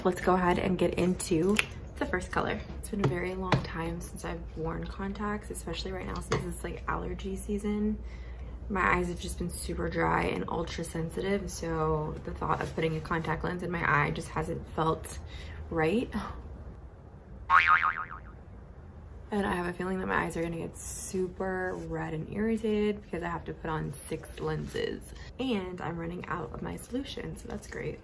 Let's go ahead and get into the first color. It's been a very long time since I've worn contacts, especially right now since it's like allergy season. My eyes have just been super dry and ultra sensitive, so the thought of putting a contact lens in my eye just hasn't felt right. And I have a feeling that my eyes are gonna get super red and irritated because I have to put on 6 lenses. And I'm running out of my solution, so that's great.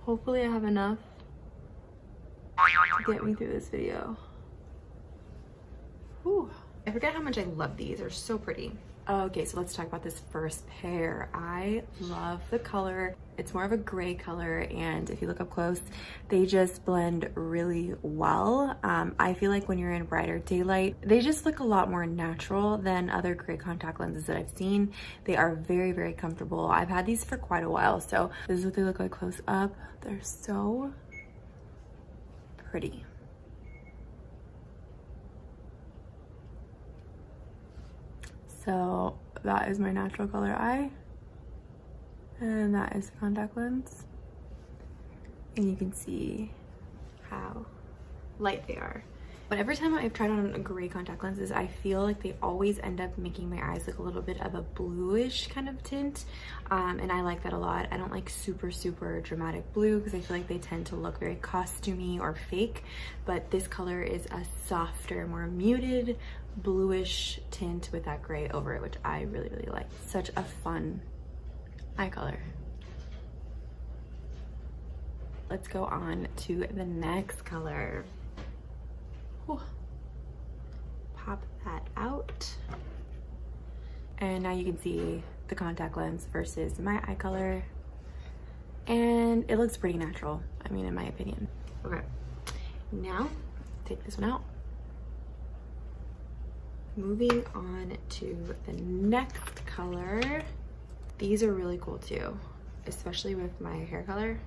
Hopefully I have enough to get me through this video. Whew. I forget how much I love these, they're so pretty. Okay, so let's talk about this first pair. I love the color. It's more of a gray color, and if you look up close, they just blend really well. I feel like when you're in brighter daylight, they just look a lot more natural than other gray contact lenses that I've seen. They are very, very comfortable. I've had these for quite a while, so this is what they look like close up. They're so pretty. So that is my natural color eye, and that is the contact lens, and you can see how light they are. But every time I've tried on gray contact lenses, I feel like they always end up making my eyes look a little bit of a bluish kind of tint, and I like that a lot. I don't like super dramatic blue because I feel like they tend to look very costumey or fake, but this color is a softer, more muted bluish tint with that gray over it, which I really like. Such a fun eye color. Let's go on to the next color. Whew. Pop that out, and now you can see the contact lens versus my eye color, and it looks pretty natural, I mean, in my opinion. Okay, now take this one out. Moving on to the next color. These are really cool too, especially with my hair color.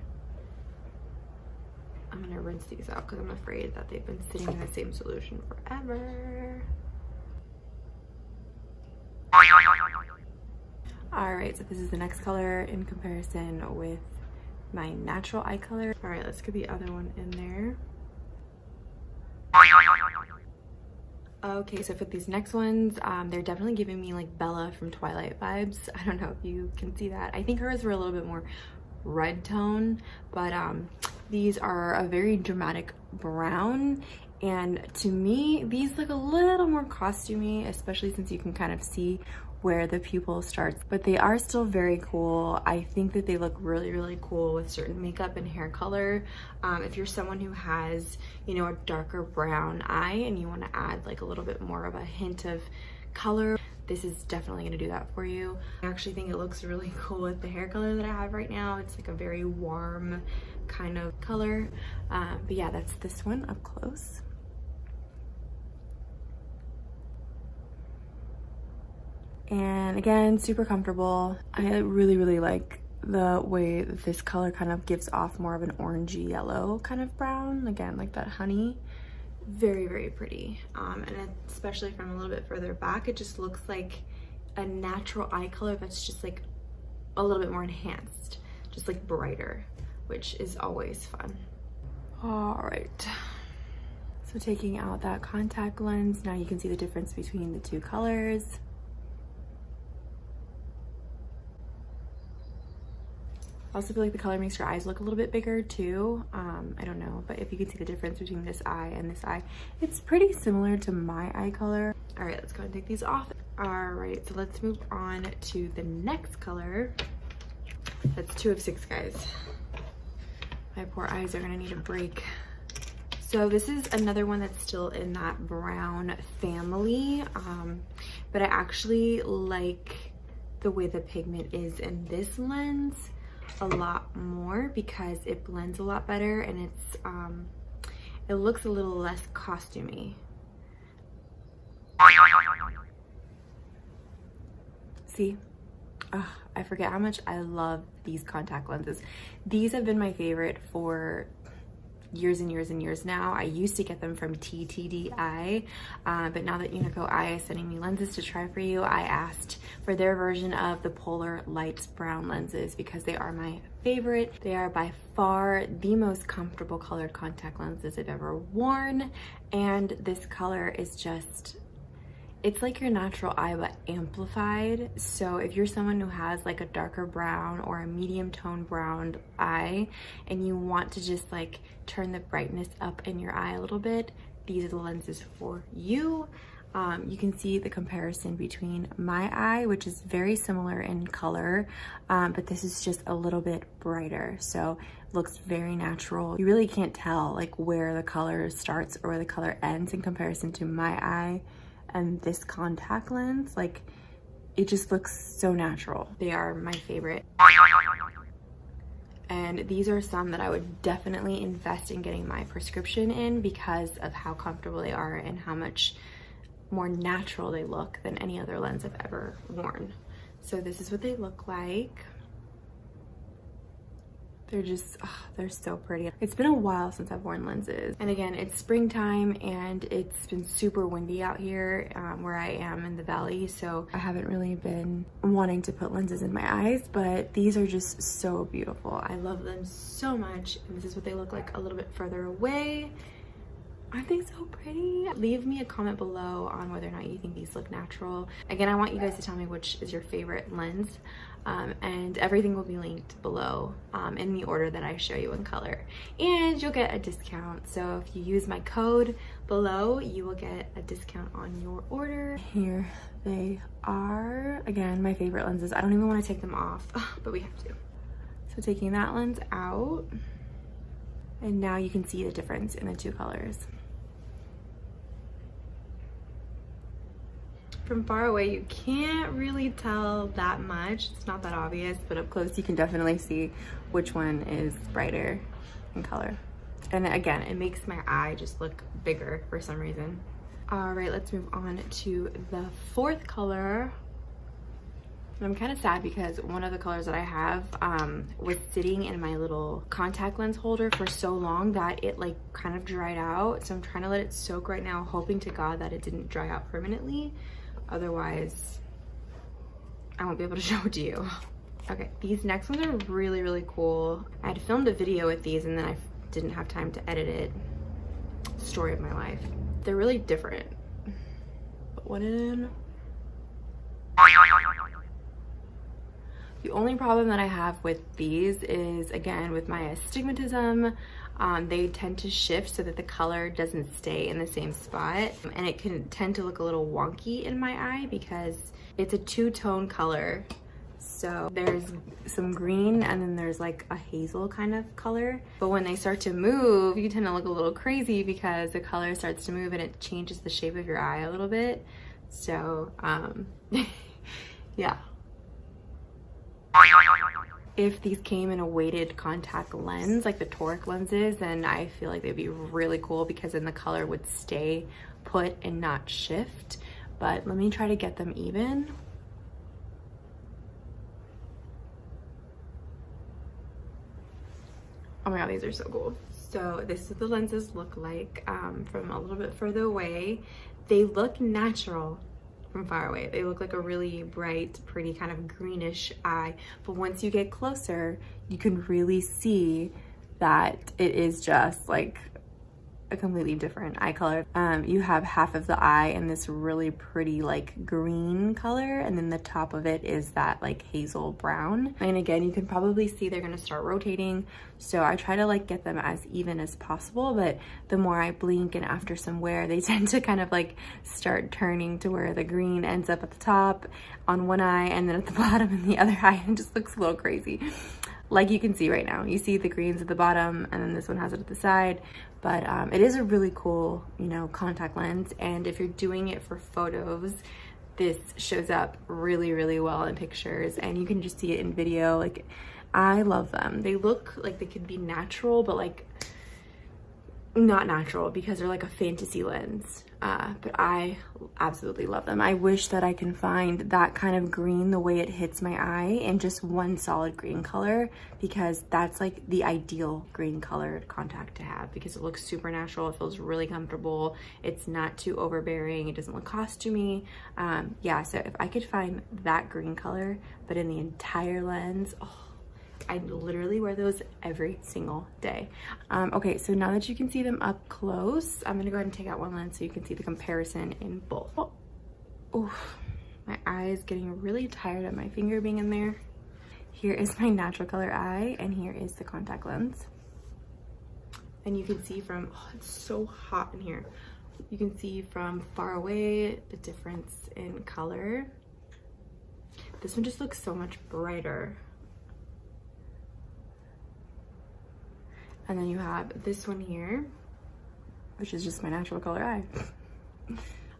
I'm gonna rinse these out because I'm afraid that they've been sitting in the same solution forever. All right, so this is the next color in comparison with my natural eye color. All right, let's get the other one in there. Okay, so for these next ones, they're definitely giving me like Bella from Twilight vibes. I don't know if you can see that. I think hers were a little bit more red tone, but these are a very dramatic brown, and to me, these look a little more costumey, especially since you can kind of see where the pupil starts, but they are still very cool. I think that they look really cool with certain makeup and hair color. If you're someone who has, you know, a darker brown eye and you want to add like a little bit more of a hint of color, this is definitely going to do that for you. I actually think it looks really cool with the hair color that I have right now. It's like a very warm kind of color, but yeah, that's this one up close. And again, super comfortable. I really like the way that this color kind of gives off more of an orangey yellow kind of brown, again like that honey. Very pretty, and especially from a little bit further back, it just looks like a natural eye color that's just like a little bit more enhanced, just like brighter, which is always fun. All right, so taking out that contact lens, now you can see the difference between the two colors. I also feel like the color makes your eyes look a little bit bigger too. I don't know, but if you can see the difference between this eye and this eye, it's pretty similar to my eye color. All right, let's go ahead and take these off. All right, so let's move on to the next color. That's 2 of 6, guys. My poor eyes are gonna need a break. So this is another one that's still in that brown family, but I actually like the way the pigment is in this lens a lot more because it blends a lot better, and it looks a little less costumey. See? Ugh, I forget how much I love these contact lenses. These have been my favorite for years and years and years now. I used to get them from TTDI, but now that Unicoeye is sending me lenses to try for you, I asked for their version of the Polar Lights brown lenses because they are my favorite. They are by far the most comfortable colored contact lenses I've ever worn, and this color is just, it's like your natural eye but amplified. So if you're someone who has like a darker brown or a medium tone brown eye and you want to just like turn the brightness up in your eye a little bit, these are the lenses for you. You can see the comparison between my eye, which is very similar in color, but this is just a little bit brighter. So it looks very natural. You really can't tell like where the color starts or where the color ends in comparison to my eye. And this contact lens, like, it just looks so natural. They are my favorite. And these are some that I would definitely invest in getting my prescription in because of how comfortable they are and how much more natural they look than any other lens I've ever worn. So this is what they look like. They're just, oh, they're so pretty. It's been a while since I've worn lenses. And again, it's springtime and it's been super windy out here where I am in the valley. So I haven't really been wanting to put lenses in my eyes, but these are just so beautiful. I love them so much. And this is what they look like a little bit further away. Aren't they so pretty? Leave me a comment below on whether or not you think these look natural. Again, I want you guys to tell me which is your favorite lens, and everything will be linked below in the order that I show you in color. And you'll get a discount. So if you use my code below, you will get a discount on your order. Here they are. Again, my favorite lenses. I don't even want to take them off, but we have to. So taking that lens out, and now you can see the difference in the two colors. From far away, you can't really tell that much. It's not that obvious, but up close, you can definitely see which one is brighter in color. And again, it makes my eye just look bigger for some reason. All right, let's move on to the fourth color. And I'm kind of sad because one of the colors that I have was sitting in my little contact lens holder for so long that it like kind of dried out. So I'm trying to let it soak right now, hoping to God that it didn't dry out permanently. Otherwise, I won't be able to show it to you. Okay, these next ones are really, really cool. I had filmed a video with these and then I didn't have time to edit it. Story of my life. They're really different. Put one in. The only problem that I have with these is, again, with my astigmatism, they tend to shift so that the color doesn't stay in the same spot. And it can tend to look a little wonky in my eye because it's a two-tone color. So there's some green and then there's like a hazel kind of color. But when they start to move, you tend to look a little crazy because the color starts to move and it changes the shape of your eye a little bit. So, yeah. If these came in a weighted contact lens, like the toric lenses, then I feel like they'd be really cool because then the color would stay put and not shift. But let me try to get them even. Oh my God, these are so cool. So this is what the lenses look like from a little bit further away. They look natural from far away. They look like a really bright, pretty kind of greenish eye. But once you get closer, you can really see that it is just like a completely different eye color. You have half of the eye in this really pretty like green color, and then the top of it is that like hazel brown. And again, you can probably see they're gonna start rotating. So I try to like get them as even as possible, but the more I blink and after some wear, they tend to kind of like start turning to where the green ends up at the top on one eye and then at the bottom in the other eye, and just looks a little crazy. Like you can see right now, you see the greens at the bottom and then this one has it at the side. But it is a really cool, you know, contact lens. And if you're doing it for photos, this shows up really, really well in pictures. And you can just see it in video. Like, I love them. They look like they could be natural, but like not natural because they're like a fantasy lens. But I absolutely love them. I wish that I can find that kind of green, the way it hits my eye, in just one solid green color, because that's like the ideal green colored contact to have, because it looks super natural. It feels really comfortable. It's not too overbearing. It doesn't look costumey. Yeah, so if I could find that green color, but in the entire lens, oh, I literally wear those every single day. Okay, so now that you can see them up close, I'm gonna go ahead and take out one lens so you can see the comparison in both. Oh, my eye is getting really tired of my finger being in there. Here is my natural color eye, and here is the contact lens. And you can see from, oh, it's so hot in here. You can see from far away the difference in color. This one just looks so much brighter. And then you have this one here, which is just my natural color eye.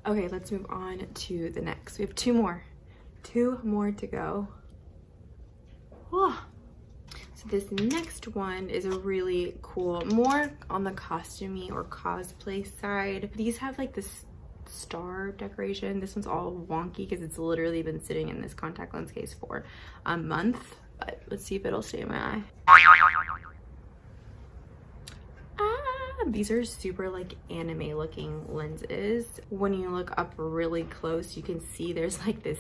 Okay, let's move on to the next. We have two more to go. Oh. So this next one is a really cool, more on the costumey or cosplay side. These have like this star decoration. This one's all wonky because it's literally been sitting in this contact lens case for a month, but let's see if it'll stay in my eye. These are super like anime looking lenses. When you look up really close, you can see there's like this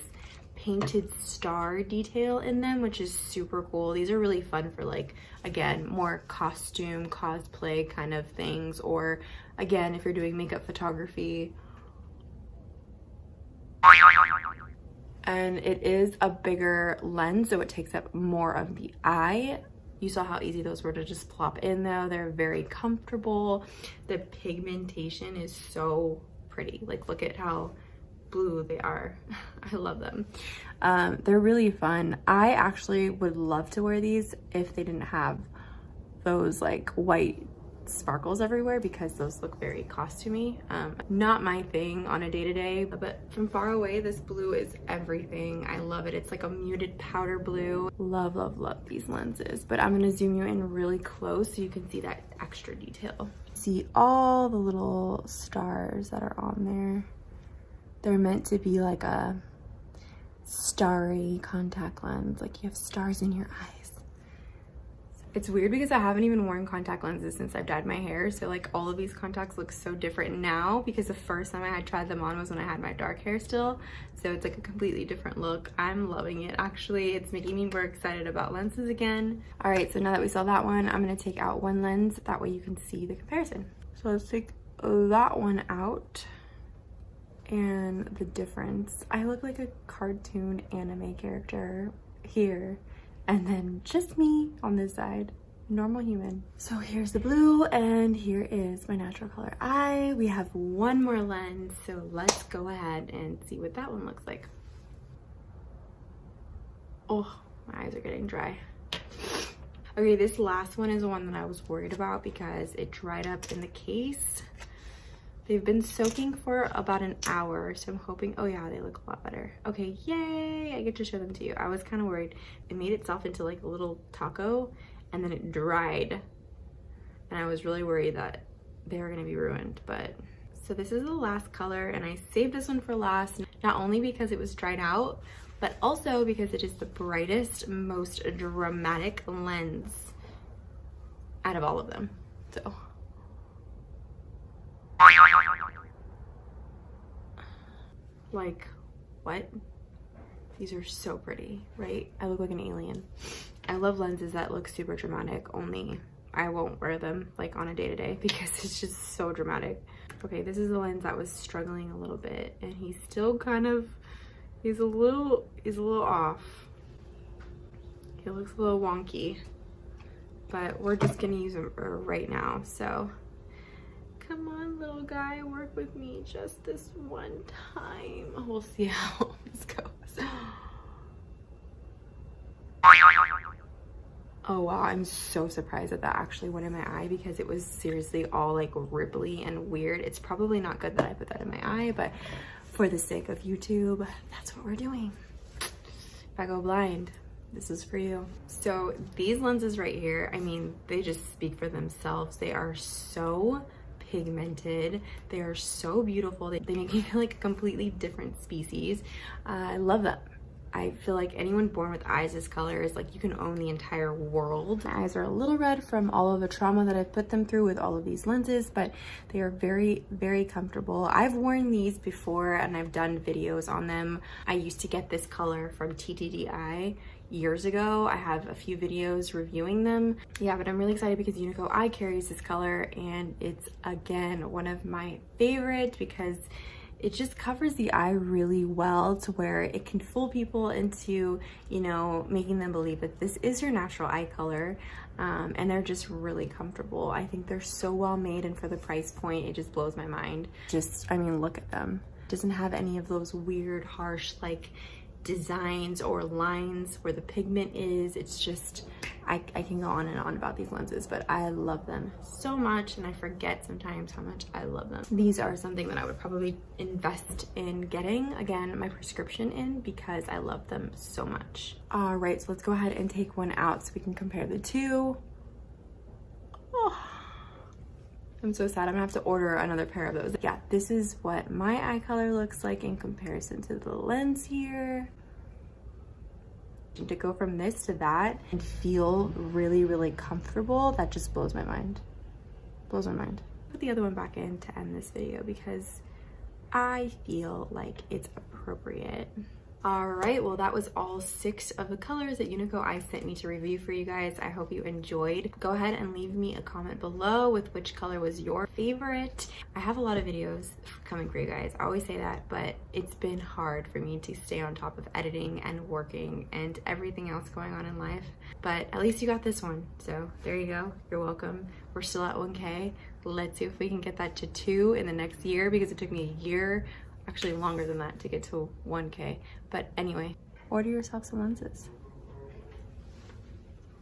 painted star detail in them, which is super cool. These are really fun for like, again, more costume, cosplay kind of things, or again, if you're doing makeup photography. And it is a bigger lens, so it takes up more of the eye. You saw how easy those were to just plop in though. They're very comfortable. The pigmentation is so pretty. Like, look at how blue they are. I love them. They're really fun. I actually would love to wear these if they didn't have those like white sparkles everywhere, because those look very costumey. Not my thing on a day-to-day, but from far away, this blue is everything. I love it. It's like a muted powder blue. Love, love, love these lenses. But I'm gonna zoom you in really close so you can see that extra detail. See all the little stars that are on there. They're meant to be like a starry contact lens, like you have stars in your eyes. It's weird because I haven't even worn contact lenses since I've dyed my hair, so like all of these contacts look so different now, because the first time I had tried them on was when I had my dark hair still, so it's like a completely different look. I'm loving it, actually. It's making me more excited about lenses again. All right, so now that we saw that one, I'm gonna take out one lens, that way you can see the comparison. So let's take that one out. And the difference, I look like a cartoon anime character here, and then just me on this side, normal human. So here's the blue, and here is my natural color eye. We have one more lens, so let's go ahead and see what that one looks like. Oh, my eyes are getting dry. Okay, this last one is the one that I was worried about because it dried up in the case. They've been soaking for about an hour, so I'm hoping, oh yeah, they look a lot better. Okay, yay, I get to show them to you. I was kind of worried. It made itself into like a little taco, and then it dried. And I was really worried that they were gonna be ruined, but. So this is the last color, and I saved this one for last, not only because it was dried out, but also because it is the brightest, most dramatic lens out of all of them, so. Like, what? These are so pretty, right? I look like an alien. I love lenses that look super dramatic, only I won't wear them like on a day-to-day because it's just so dramatic. Okay, this is the lens that was struggling a little bit, and he's still kind of, he's a little off. He looks a little wonky, but we're just gonna use him right now, so. Come on, little guy, work with me just this one time. We'll see how this goes. Oh wow, I'm so surprised that that actually went in my eye, because it was seriously all like ripply and weird. It's probably not good that I put that in my eye, but for the sake of YouTube, that's what we're doing. If I go blind, this is for you. So these lenses right here, I mean, they just speak for themselves. They are so pigmented. They are so beautiful. They make me feel like a completely different species. I love them. I feel like anyone born with eyes this color is like you can own the entire world. My eyes are a little red from all of the trauma that I've put them through with all of these lenses, but they are very, very comfortable. I've worn these before and I've done videos on them. I used to get this color from TTDI years ago. I have a few videos reviewing them. Yeah, but I'm really excited because Unicoeye carries this color and it's again one of my favorites because it just covers the eye really well to where it can fool people into, you know, making them believe that this is your natural eye color. And they're just really comfortable. I think they're so well made, and for the price point, it just blows my mind. Just, I mean, look at them. It doesn't have any of those weird, harsh, like, designs or lines where the pigment is. It's just, I can go on and on about these lenses, but I love them so much, and I forget sometimes how much I love them. These are something that I would probably invest in getting, again, my prescription in, because I love them so much. All right, so let's go ahead and take one out so we can compare the two. Oh, I'm so sad. I'm gonna have to order another pair of those. Yeah, this is what my eye color looks like in comparison to the lens here. To go from this to that and feel really, really comfortable, that just blows my mind. Blows my mind. Put the other one back in to end this video because I feel like it's appropriate. All right, well, that was all 6 of the colors that Unicoeye sent me to review for you guys. I hope you enjoyed. Go ahead and leave me a comment below with which color was your favorite. I have a lot of videos coming for you guys. I always say that, but it's been hard for me to stay on top of editing and working and everything else going on in life. But at least you got this one. So there you go. You're welcome. We're still at 1K. Let's see if we can get that to 2 in the next year, because it took me a year, actually longer than that, to get to 1K. But anyway, order yourself some lenses.